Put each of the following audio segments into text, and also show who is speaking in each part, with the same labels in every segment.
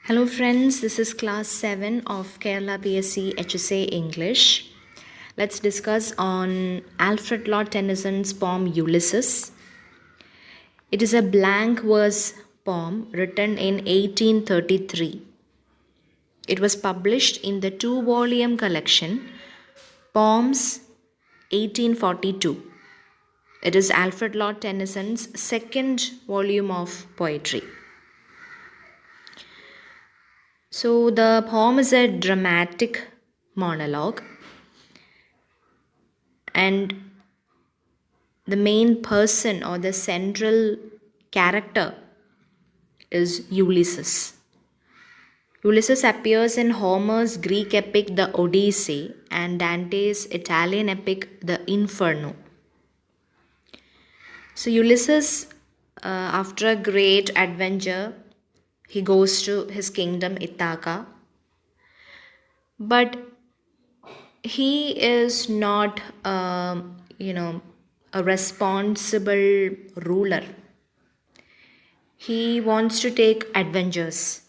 Speaker 1: Hello friends, this is class 7 of Kerala PSC HSA English. Let's discuss on Alfred Lord Tennyson's poem Ulysses. It is a blank verse poem written in 1833. It was published in the two-volume collection Poems 1842. It is Alfred Lord Tennyson's second volume of poetry. So the poem is a dramatic monologue, and the main person or the central character is Ulysses. Ulysses appears in Homer's Greek epic the Odyssey and Dante's Italian epic the Inferno. So Ulysses, after a great adventure, he goes to his kingdom Ithaca, but he is not a responsible ruler. He wants to take adventures.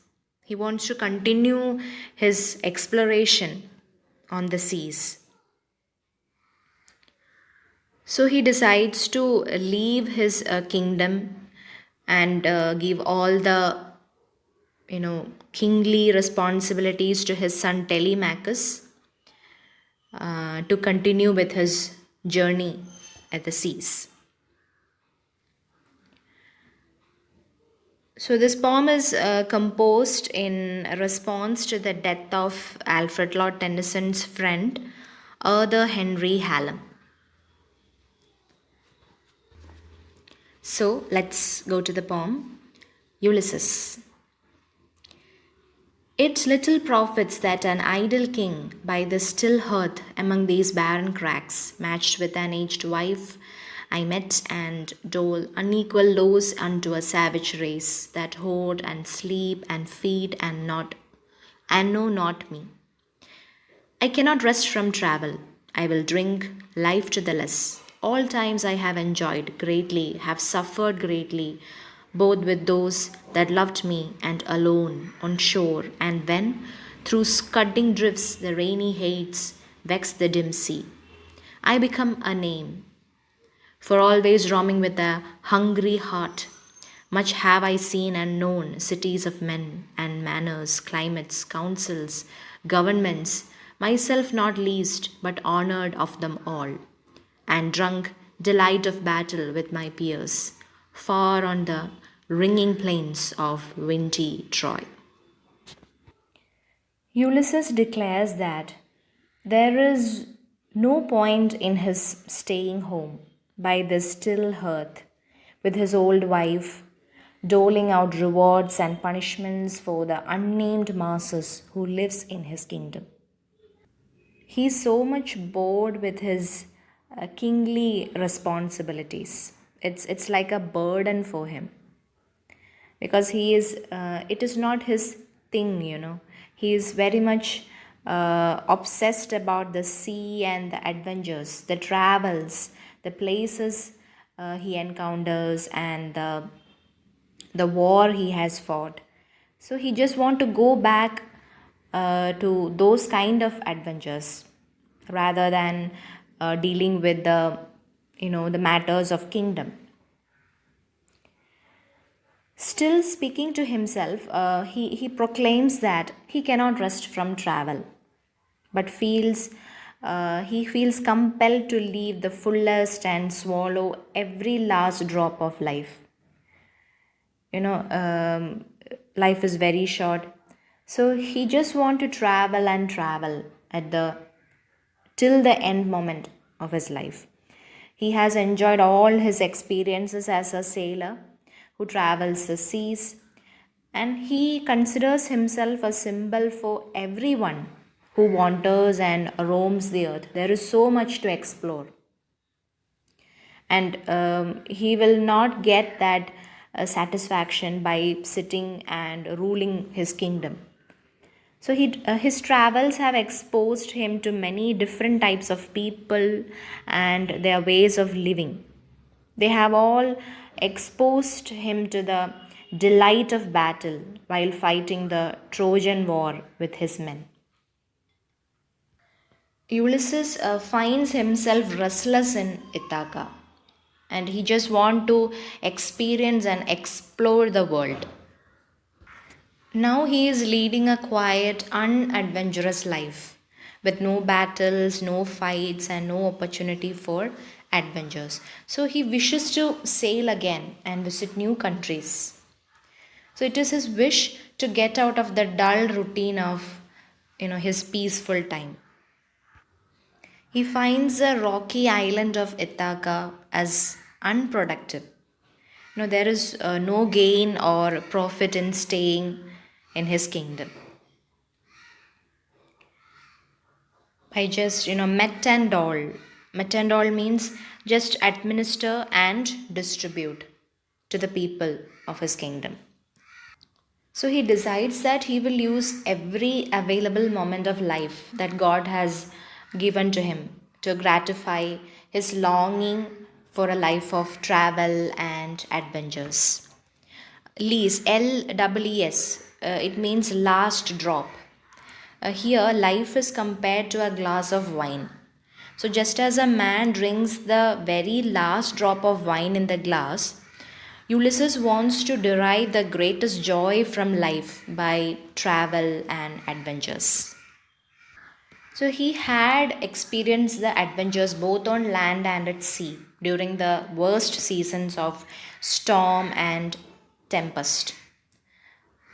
Speaker 1: He wants to continue his exploration on the seas. So he decides to leave his kingdom and give all the kingly responsibilities to his son Telemachus to continue with his journey at the seas. So this poem is composed in response to the death of Alfred Lord Tennyson's friend, Arthur Henry Hallam. So let's go to the poem. Ulysses. It little profits that an idle king by the still hearth among these barren cracks, matched with an aged wife, I met and dole unequal lows unto a savage race that hoard and sleep and feed and know not me. I cannot rest from travel. I will drink life to the less. All times I have enjoyed greatly, have suffered greatly, both with those that loved me and alone on shore, and when through scudding drifts the rainy hates vex the dim sea. I become a name, for always roaming with a hungry heart. Much have I seen and known cities of men and manners, climates, councils, governments, myself not least, but honored of them all, and drunk delight of battle with my peers, far on the ringing plains of windy Troy. Ulysses declares that there is no point in his staying home by this still hearth with his old wife, doling out rewards and punishments for the unnamed masses who lives in his kingdom. He is so much bored with his kingly responsibilities. It's like a burden for him, because it is not his thing. He is very much obsessed about the sea and the adventures, the travels, the places he encounters, and the war he has fought. So he just want to go back to those kind of adventures rather than dealing with the matters of kingdom. Still speaking to himself, he proclaims that he cannot rest from travel, but he feels compelled to leave the fullest and swallow every last drop of life. Life is very short, so he just want to travel and travel till the end moment of his life. He has enjoyed all his experiences as a sailor who travels the seas, and he considers himself a symbol for everyone who wanders and roams the earth. There is so much to explore, and he will not get that satisfaction by sitting and ruling his kingdom. So his travels have exposed him to many different types of people and their ways of living. They have all exposed him to the delight of battle while fighting the Trojan War with his men. Ulysses finds himself restless in Ithaca, and he just wants to experience and explore the world. Now he is leading a quiet, unadventurous life with no battles, no fights, and no opportunity for adventures. So he wishes to sail again and visit new countries. So it is his wish to get out of the dull routine of his peaceful time. He finds the rocky island of Ithaca as unproductive. There is no gain or profit in staying in his kingdom. I just, met and all. Met and all means just administer and distribute to the people of his kingdom. So he decides that he will use every available moment of life that God has given to him to gratify his longing for a life of travel and adventures. Lees, L-E-E-S, it means last drop. Here, life is compared to a glass of wine. So, just as a man drinks the very last drop of wine in the glass, Ulysses wants to derive the greatest joy from life by travel and adventures. So, he had experienced the adventures both on land and at sea during the worst seasons of storm and tempest.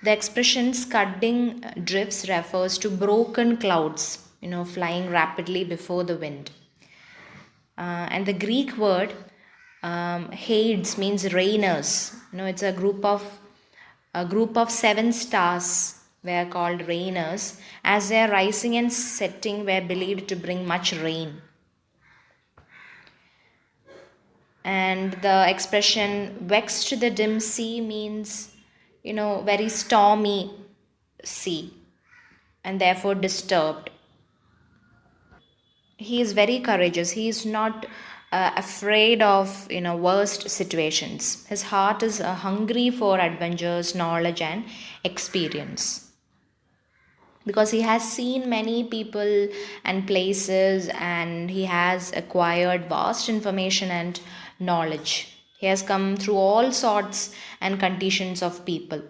Speaker 1: The expression scudding drifts refers to broken clouds, flying rapidly before the wind. And the Greek word Hades means rainers. It's a group of seven stars were called rainers, as their rising and setting were believed to bring much rain. And the expression vexed to the dim sea means, very stormy sea and therefore disturbed. He is very courageous. He is not afraid of worst situations. His heart is hungry for adventures, knowledge, and experience, because he has seen many people and places, and he has acquired vast information and knowledge. He has come through all sorts and conditions of people.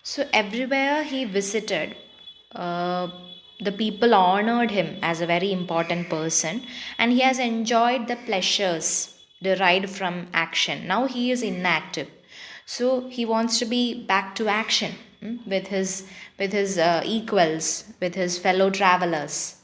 Speaker 1: So, everywhere he visited, uh, the people honored him as a very important person, and he has enjoyed the pleasures derived from action. Now he is inactive, so he wants to be back to action with his equals, with his fellow travelers.